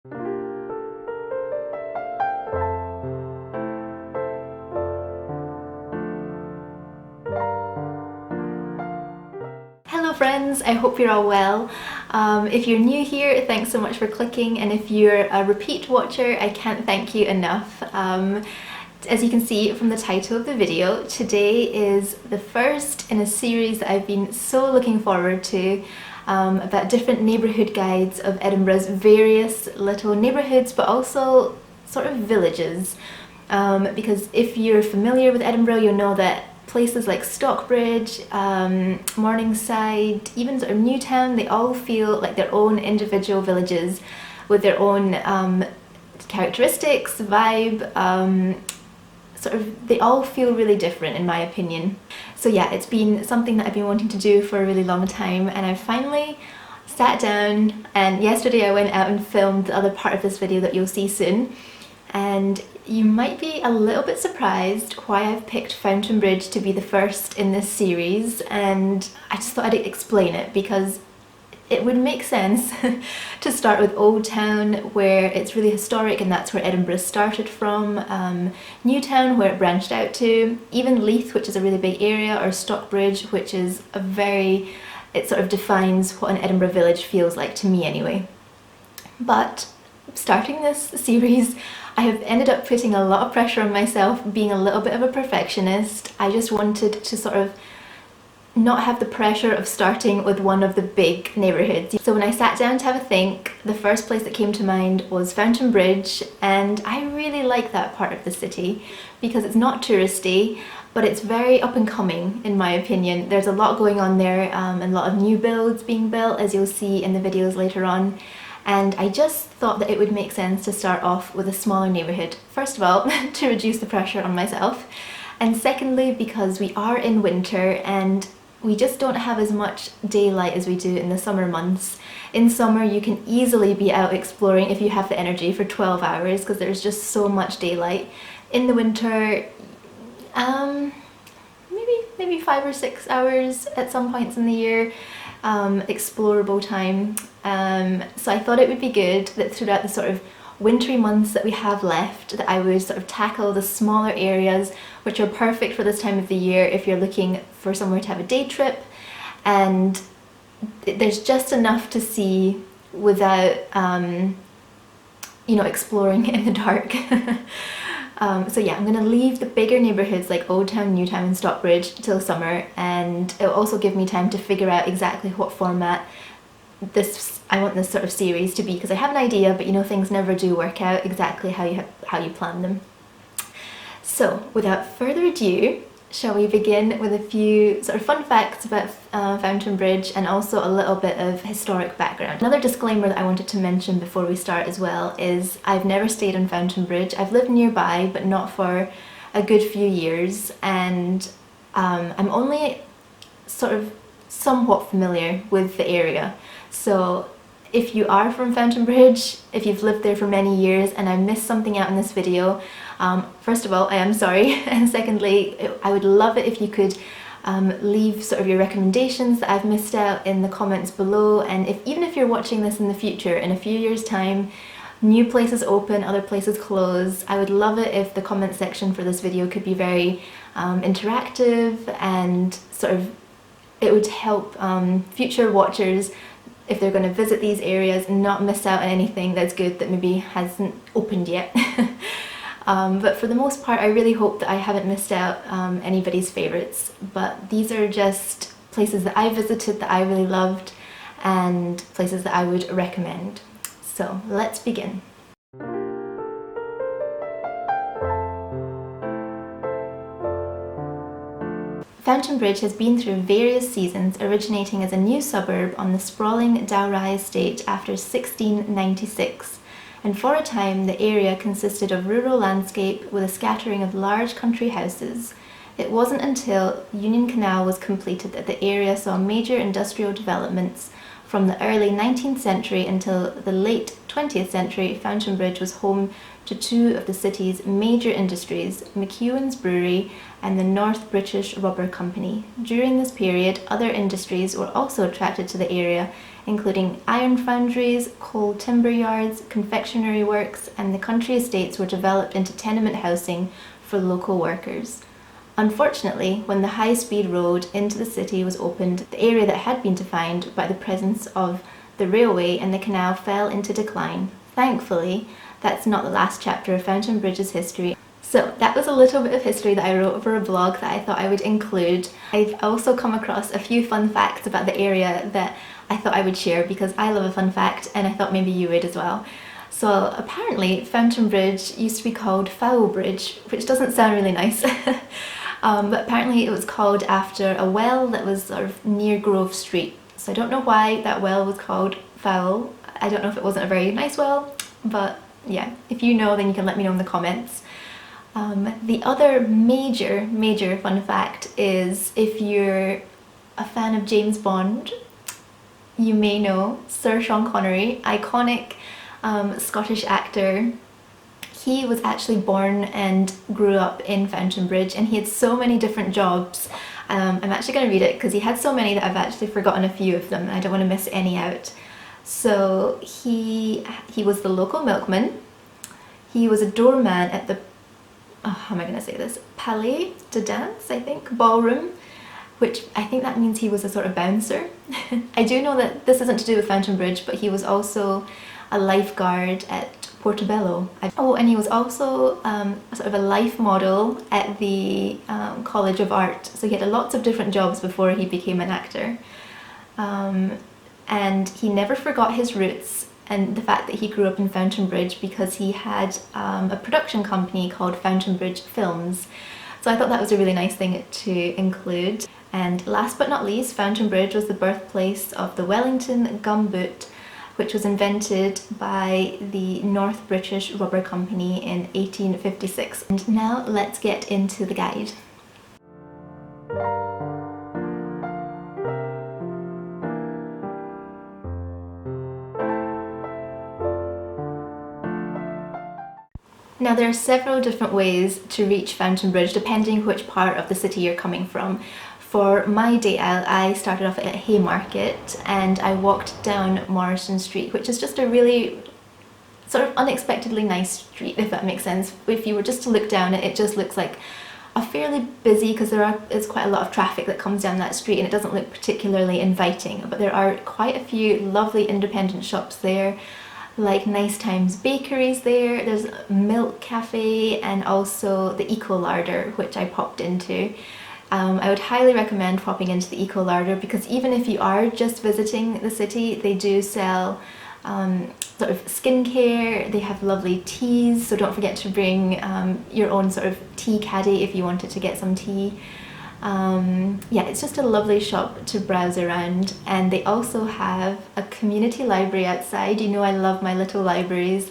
Hello friends, I hope you're all well. If you're new here, thanks so much for clicking, and if you're a repeat watcher, I can't thank you enough. As you can see from the title of the video, today is the first in a series that I've been so looking forward to about different neighbourhood guides of Edinburgh's various little neighbourhoods, but also sort of villages. Because if you're familiar with Edinburgh, you'll know that places like Stockbridge, Morningside, even sort of Newtown, they all feel like their own individual villages with their own characteristics, vibe, they all feel really different in my opinion. So yeah, it's been something that I've been wanting to do for a really long time, and I finally sat down, and yesterday I went out and filmed the other part of this video that you'll see soon. And you might be a little bit surprised why I've picked Fountainbridge to be the first in this series, and I just thought I'd explain it because it would make sense to start with Old Town, where it's really historic and that's where Edinburgh started from, Newtown, where it branched out to, even Leith, which is a really big area, or Stockbridge, which is it sort of defines what an Edinburgh village feels like to me anyway. But starting this series, I have ended up putting a lot of pressure on myself, being a little bit of a perfectionist. I just wanted to sort of not have the pressure of starting with one of the big neighbourhoods. So when I sat down to have a think, the first place that came to mind was Fountainbridge, and I really like that part of the city because it's not touristy, but it's very up and coming in my opinion. There's a lot going on there, and a lot of new builds being built, as you'll see in the videos later on. And I just thought that it would make sense to start off with a smaller neighbourhood. First of all, to reduce the pressure on myself, and secondly because we are in winter and we just don't have as much daylight as we do in the summer months. In summer you can easily be out exploring if you have the energy for 12 hours because there's just so much daylight. In the winter, maybe 5 or 6 hours at some points in the year. Explorable time. So I thought it would be good that throughout the sort of wintry months that we have left, that I would sort of tackle the smaller areas which are perfect for this time of the year if you're looking for somewhere to have a day trip, and there's just enough to see without exploring in the dark. So yeah, I'm going to leave the bigger neighbourhoods like Old Town, Newtown and Stockbridge till summer, and it'll also give me time to figure out exactly what format I want this sort of series to be, because I have an idea, but things never do work out exactly how you plan them. So without further ado, shall we begin with a few sort of fun facts about Fountainbridge and also a little bit of historic background. Another disclaimer that I wanted to mention before we start as well is I've never stayed in Fountainbridge. I've lived nearby but not for a good few years, and I'm only sort of somewhat familiar with the area. So if you are from Fountainbridge, if you've lived there for many years and I missed something out in this video, first of all, I am sorry, and secondly, I would love it if you could leave sort of your recommendations that I've missed out in the comments below. And even if you're watching this in the future, in a few years time, new places open, other places close, I would love it if the comment section for this video could be very interactive, and sort of it would help future watchers, if they're going to visit these areas, not miss out on anything that's good that maybe hasn't opened yet. But for the most part, I really hope that I haven't missed out anybody's favourites. But these are just places that I visited that I really loved, and places that I would recommend. So let's begin. Fountainbridge has been through various seasons, originating as a new suburb on the sprawling Dowry estate after 1696, and for a time the area consisted of rural landscape with a scattering of large country houses. It wasn't until Union Canal was completed that the area saw major industrial developments. From the early 19th century until the late 20th century, Fountainbridge was home to two of the city's major industries, McEwan's Brewery and the North British Rubber Company. During this period, other industries were also attracted to the area, including iron foundries, coal timber yards, confectionery works, and the country estates were developed into tenement housing for local workers. Unfortunately, when the high-speed road into the city was opened, the area that had been defined by the presence of the railway and the canal fell into decline. Thankfully, that's not the last chapter of Fountainbridge's history. So that was a little bit of history that I wrote for a blog that I thought I would include. I've also come across a few fun facts about the area that I thought I would share because I love a fun fact and I thought maybe you would as well. So apparently Fountainbridge used to be called Foulbridge, which doesn't sound really nice. But apparently it was called after a well that was sort of near Grove Street. So I don't know why that well was called Foul. I don't know if it wasn't a very nice well, but yeah, if you know then you can let me know in the comments. The other major fun fact is if you're a fan of James Bond, you may know Sir Sean Connery, iconic Scottish actor. He was actually born and grew up in Fountainbridge and he had so many different jobs. I'm actually going to read it because he had so many that I've actually forgotten a few of them and I don't want to miss any out. So he was the local milkman, he was a doorman at the, how am I going to say this, Palais de Danse, I think, ballroom, which I think that means he was a sort of bouncer. I do know that this isn't to do with Fountainbridge, but he was also a lifeguard at Portobello. Oh, and he was also sort of a life model at the College of Art. So he had lots of different jobs before he became an actor. And he never forgot his roots and the fact that he grew up in Fountainbridge because he had a production company called Fountainbridge Films. So I thought that was a really nice thing to include. And last but not least, Fountainbridge was the birthplace of the Wellington gumboot, which was invented by the North British Rubber Company in 1856. And now let's get into the guide. Now there are several different ways to reach Fountainbridge depending which part of the city you're coming from. For my day out, I started off at Haymarket and I walked down Morrison Street, which is just a really sort of unexpectedly nice street, if that makes sense. If you were just to look down it, it just looks like a fairly busy, because there's quite a lot of traffic that comes down that street and it doesn't look particularly inviting, but there are quite a few lovely independent shops there, like Nice Times Bakeries there, there's Milk Cafe and also the Eco Larder, which I popped into. I would highly recommend popping into the Eco Larder because even if you are just visiting the city, they do sell sort of skincare, they have lovely teas, so don't forget to bring your own sort of tea caddy if you wanted to get some tea. Yeah, it's just a lovely shop to browse around, and they also have a community library outside. You know I love my little libraries.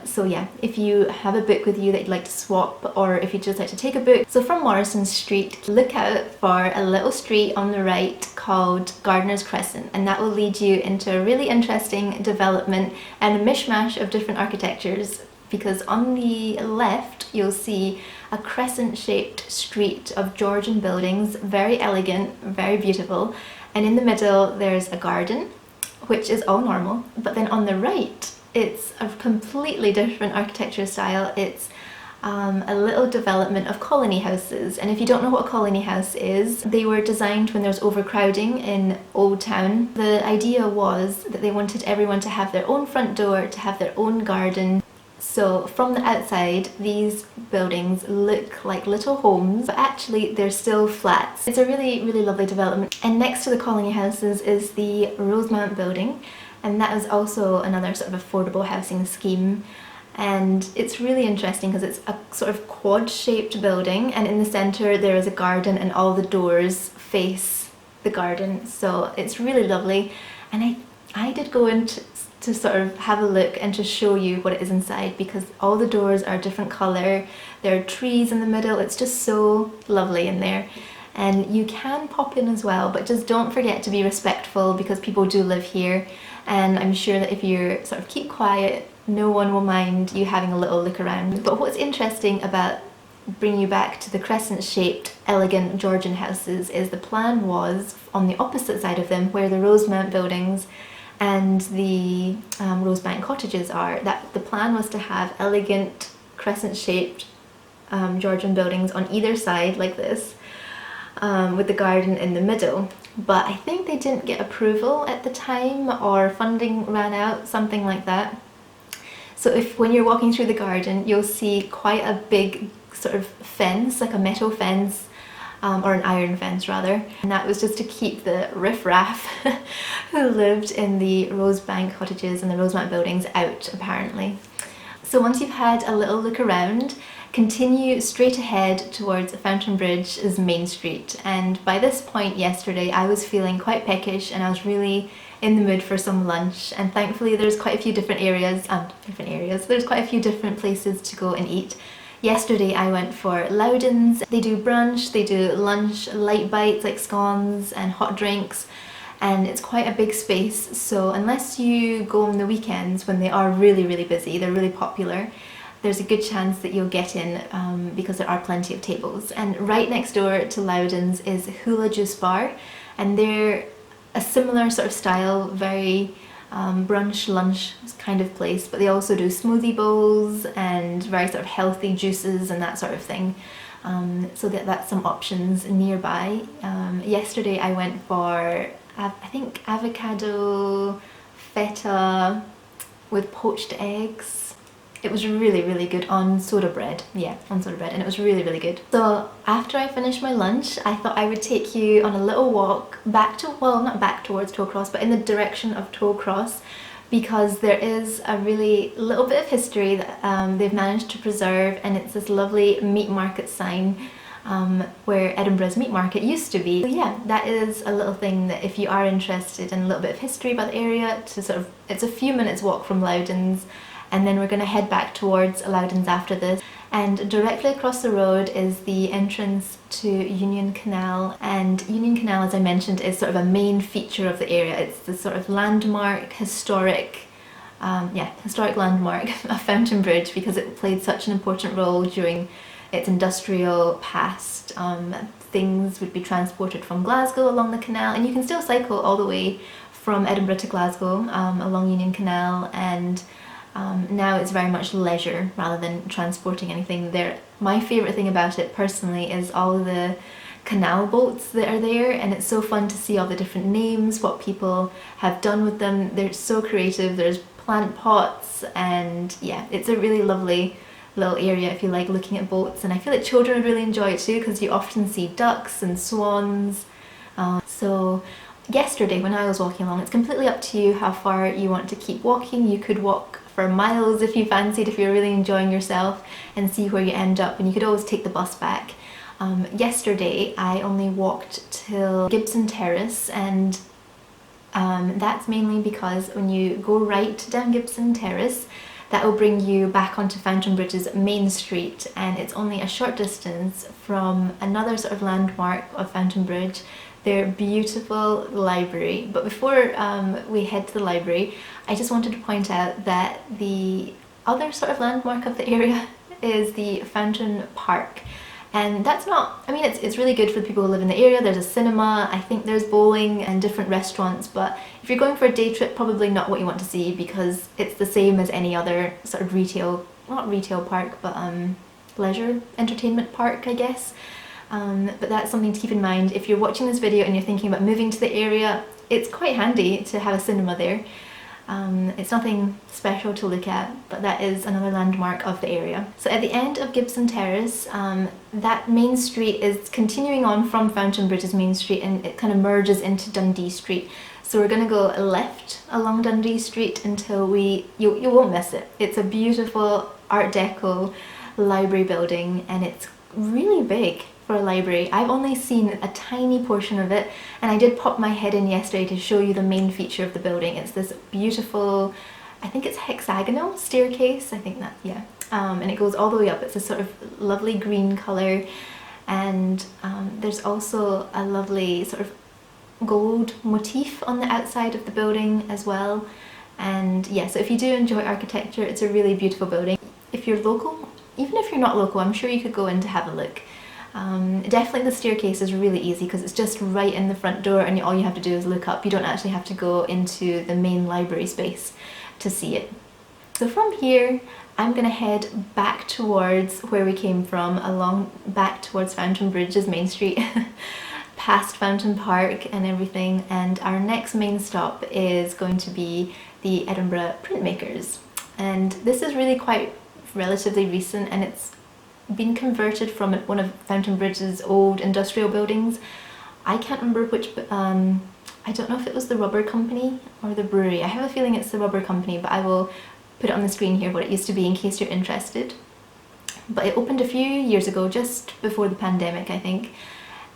So yeah, if you have a book with you that you'd like to swap, or if you'd just like to take a book. So from Morrison Street, look out for a little street on the right called Gardener's Crescent, and that will lead you into a really interesting development and a mishmash of different architectures, because on the left you'll see a crescent-shaped street of Georgian buildings, very elegant, very beautiful, and in the middle there's a garden, which is all normal, but then on the right it's a completely different architecture style. It's a little development of colony houses, and if you don't know what a colony house is, they were designed when there was overcrowding in Old Town. The idea was that they wanted everyone to have their own front door, to have their own garden. So from the outside, these buildings look like little homes, but actually they're still flats. It's a really lovely development. And next to the colony houses is the Rosemount building, and that is also another sort of affordable housing scheme. And it's really interesting because it's a sort of quad-shaped building, and in the centre there is a garden and all the doors face the garden. So it's really lovely, and I did go in to sort of have a look and to show you what it is inside, because all the doors are a different colour, there are trees in the middle, it's just so lovely in there. And you can pop in as well, but just don't forget to be respectful because people do live here, and I'm sure that if you sort of keep quiet, no one will mind you having a little look around. But what's interesting about bringing you back to the crescent-shaped elegant Georgian houses is the plan was on the opposite side of them, where the Rosemount buildings and the Rosebank cottages are, that the plan was to have elegant crescent-shaped Georgian buildings on either side like this, with the garden in the middle. But I think they didn't get approval at the time, or funding ran out, something like that. So when you're walking through the garden, you'll see quite a big sort of fence, like a metal fence, or an iron fence rather, and that was just to keep the riffraff who lived in the Rosebank cottages and the Rosemount buildings out, apparently. So once you've had a little look around, continue straight ahead towards Fountainbridge's main street. And by this point yesterday I was feeling quite peckish and I was really in the mood for some lunch, and thankfully there's quite a few different areas, there's quite a few different places to go and eat. Yesterday I went for Loudon's. They do brunch, they do lunch, light bites like scones and hot drinks, and it's quite a big space, so unless you go on the weekends when they are really busy, they're really popular, there's a good chance that you'll get in because there are plenty of tables. And right next door to Loudon's is Hula Juice Bar, and they're a similar sort of style, very brunch, lunch kind of place, but they also do smoothie bowls and very sort of healthy juices and that sort of thing. So that's some options nearby. Yesterday I went for, I think, avocado feta with poached eggs. It was really good on soda bread. Yeah, on soda bread, and it was really good. So after I finished my lunch, I thought I would take you on a little walk back to, well, not back towards Tollcross, but in the direction of Tollcross, because there is a really little bit of history that they've managed to preserve, and it's this lovely meat market sign where Edinburgh's meat market used to be. So yeah, that is a little thing that if you are interested in a little bit of history about the area, to sort of, it's a few minutes walk from Loudon's, and then we're going to head back towards Loudon's after this. And directly across the road is the entrance to Union Canal, and Union Canal, as I mentioned, is sort of a main feature of the area. It's the sort of landmark, historic landmark of Fountainbridge, because it played such an important role during its industrial past. Things would be transported from Glasgow along the canal, and you can still cycle all the way from Edinburgh to Glasgow along Union Canal, and now it's very much leisure rather than transporting anything there. My favourite thing about it personally is all the canal boats that are there, and it's so fun to see all the different names, what people have done with them. They're so creative. There's plant pots, and yeah, it's a really lovely little area if you like looking at boats, and I feel like children would really enjoy it too, because you often see ducks and swans. So yesterday when I was walking along, it's completely up to you how far you want to keep walking. You could walk for miles if you fancied, if you're really enjoying yourself, and see where you end up, and you could always take the bus back. Yesterday I only walked till Gibson Terrace, and that's mainly because when you go right down Gibson Terrace, that will bring you back onto Fountainbridge's main street, and it's only a short distance from another sort of landmark of Fountainbridge, their beautiful library. But before we head to the library, I just wanted to point out that the other sort of landmark of the area is the Fountain Park. And that's not, I mean, it's really good for the people who live in the area. There's a cinema, I think there's bowling and different restaurants, but if you're going for a day trip, probably not what you want to see, because it's the same as any other sort of retail, not retail park, but leisure entertainment park, I guess. But that's something to keep in mind. If you're watching this video and you're thinking about moving to the area, it's quite handy to have a cinema there. It's nothing special to look at, but that is another landmark of the area. So at the end of Gibson Terrace, that main street is continuing on from Fountainbridge's main street, and it kind of merges into Dundee Street. So we're going to go left along Dundee Street until you won't miss it. It's a beautiful Art Deco library building, and it's really big for a library. I've only seen a tiny portion of it, and I did pop my head in yesterday to show you the main feature of the building. It's this beautiful, I think it's hexagonal staircase, I think that, yeah. And it goes all the way up. It's a sort of lovely green colour, and there's also a lovely sort of gold motif on the outside of the building as well. And yeah, so if you do enjoy architecture, it's a really beautiful building. If you're local, even if you're not local, I'm sure you could go in to have a look. Definitely the staircase is really easy because it's just right in the front door and all you have to do is look up. You don't actually have to go into the main library space to see it. So from here I'm gonna head back towards where we came from, back towards Fountainbridge's Main Street, past Fountain Park and everything, and our next main stop is going to be the Edinburgh Printmakers. And this is really quite relatively recent, and it's been converted from one of Fountainbridge's old industrial buildings. I can't remember which, I don't know if it was the rubber company or the brewery. I have a feeling it's the rubber company, but I will put it on the screen here what it used to be in case you're interested. But it opened a few years ago, just before the pandemic, I think.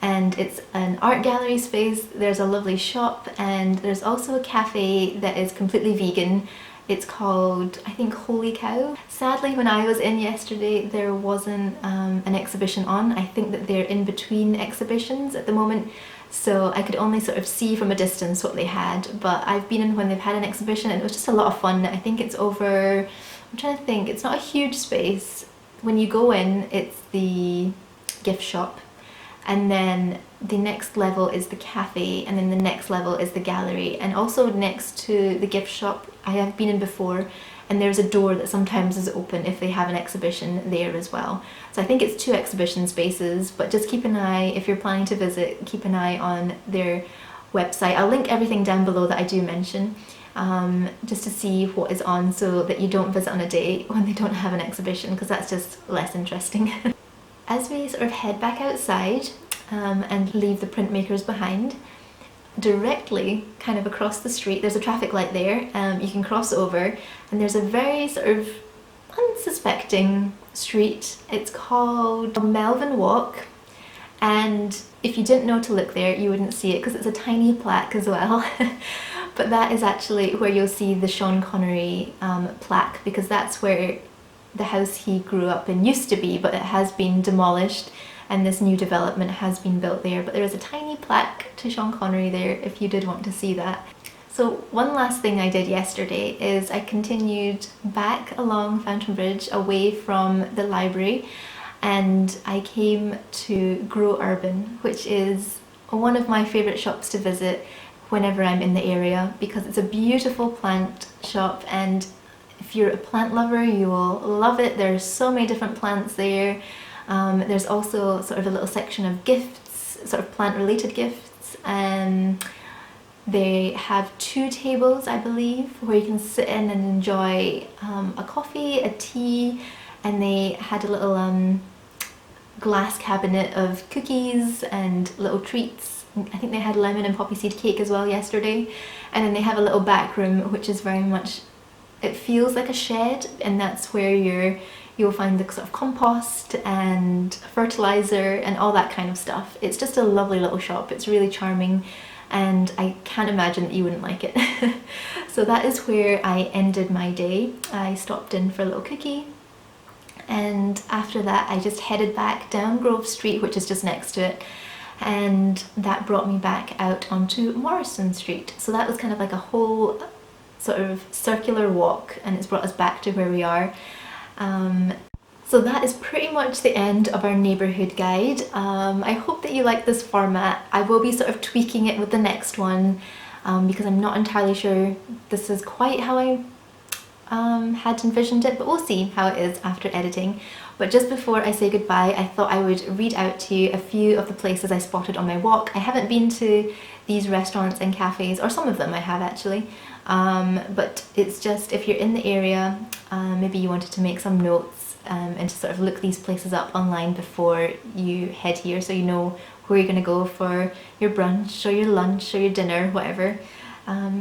And it's an art gallery space. There's a lovely shop, and there's also a cafe that is completely vegan. It's called, I think, Holy Cow. Sadly, when I was in yesterday, there wasn't an exhibition on. I think that they're in between exhibitions at the moment, so I could only sort of see from a distance what they had. But I've been in when they've had an exhibition, and it was just a lot of fun. I think it's over, I'm trying to think, it's not a huge space. When you go in, it's the gift shop, and then the next level is the cafe, and then the next level is the gallery. And also next to the gift shop, I have been in before, and there's a door that sometimes is open if they have an exhibition there as well. So I think it's 2 exhibition spaces, but just keep an eye, if you're planning to visit, keep an eye on their website. I'll link everything down below that I do mention, just to see what is on, so that you don't visit on a day when they don't have an exhibition, because that's just less interesting. As we sort of head back outside and leave the printmakers behind, directly kind of across the street there's a traffic light there. You can cross over, and there's a very sort of unsuspecting street. It's called Melvin Walk, and if you didn't know to look there you wouldn't see it because it's a tiny plaque as well. But that is actually where you'll see the Sean Connery plaque, because that's where the house he grew up in used to be, but it has been demolished and this new development has been built there. But there is a tiny plaque to Sean Connery there if you did want to see that. So one last thing I did yesterday is I continued back along Fountainbridge away from the library, and I came to Grow Urban, which is one of my favourite shops to visit whenever I'm in the area, because it's a beautiful plant shop, and if you're a plant lover you will love it. There's so many different plants there. There's also sort of a little section of gifts, sort of plant related gifts, and they have 2 tables, I believe, where you can sit in and enjoy a coffee, a tea, and they had a little glass cabinet of cookies and little treats. I think they had lemon and poppy seed cake as well yesterday. And then they have a little back room which is very much, it feels like a shed, and that's where you'll find the sort of compost and fertilizer and all that kind of stuff. It's just a lovely little shop. It's really charming, and I can't imagine that you wouldn't like it. So that is where I ended my day. I stopped in for a little cookie, and after that I just headed back down Grove Street, which is just next to it, and that brought me back out onto Morrison Street. So that was kind of like a whole sort of circular walk, and it's brought us back to where we are. So that is pretty much the end of our neighbourhood guide. I hope that you like this format. I will be sort of tweaking it with the next one, because I'm not entirely sure this is quite how I had envisioned it, but we'll see how it is after editing. But just before I say goodbye, I thought I would read out to you a few of the places I spotted on my walk. I haven't been to these restaurants and cafes, or some of them I have actually, but it's just if you're in the area, maybe you wanted to make some notes and to sort of look these places up online before you head here, so you know where you're going to go for your brunch or your lunch or your dinner, whatever.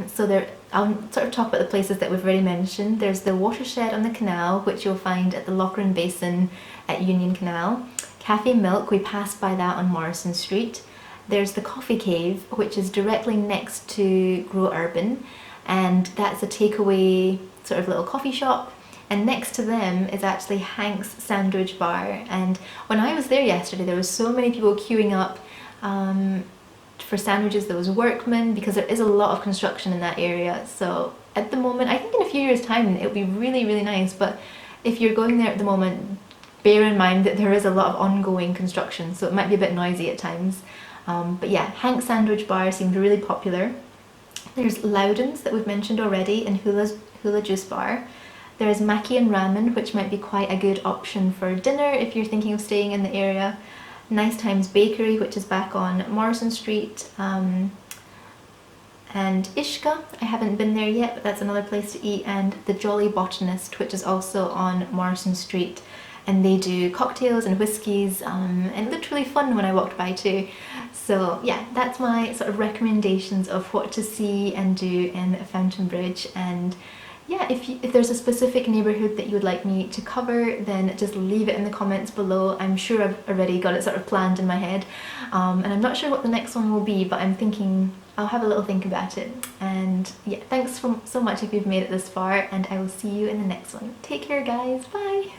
So I'll sort of talk about the places that we've already mentioned. There's the watershed on the canal, which you'll find at the Lochran Basin at Union Canal. Cafe Milk, we passed by that on Morrison Street. There's the Coffee Cave, which is directly next to Grow Urban, and that's a takeaway sort of little coffee shop. And next to them is actually Hank's Sandwich Bar, and when I was there yesterday there was so many people queuing up for sandwiches. There was workmen, because there is a lot of construction in that area. So at the moment, I think in a few years time it'll be really nice, but if you're going there at the moment, bear in mind that there is a lot of ongoing construction, so it might be a bit noisy at times. But yeah, Hank's Sandwich Bar seemed really popular. There's Loudon's that we've mentioned already, and Hula Juice Bar. There's Maki and Ramen, which might be quite a good option for dinner if you're thinking of staying in the area. Nice Times Bakery, which is back on Morrison Street. And Ishka, I haven't been there yet, but that's another place to eat. And the Jolly Botanist, which is also on Morrison Street. And they do cocktails and whiskies, and it looked really fun when I walked by too. So yeah, that's my sort of recommendations of what to see and do in Fountainbridge. And yeah, if there's a specific neighbourhood that you would like me to cover, then just leave it in the comments below. I'm sure I've already got it sort of planned in my head, and I'm not sure what the next one will be, but I'm thinking I'll have a little think about it. And yeah, thanks so much if you've made it this far, and I will see you in the next one. Take care guys, bye!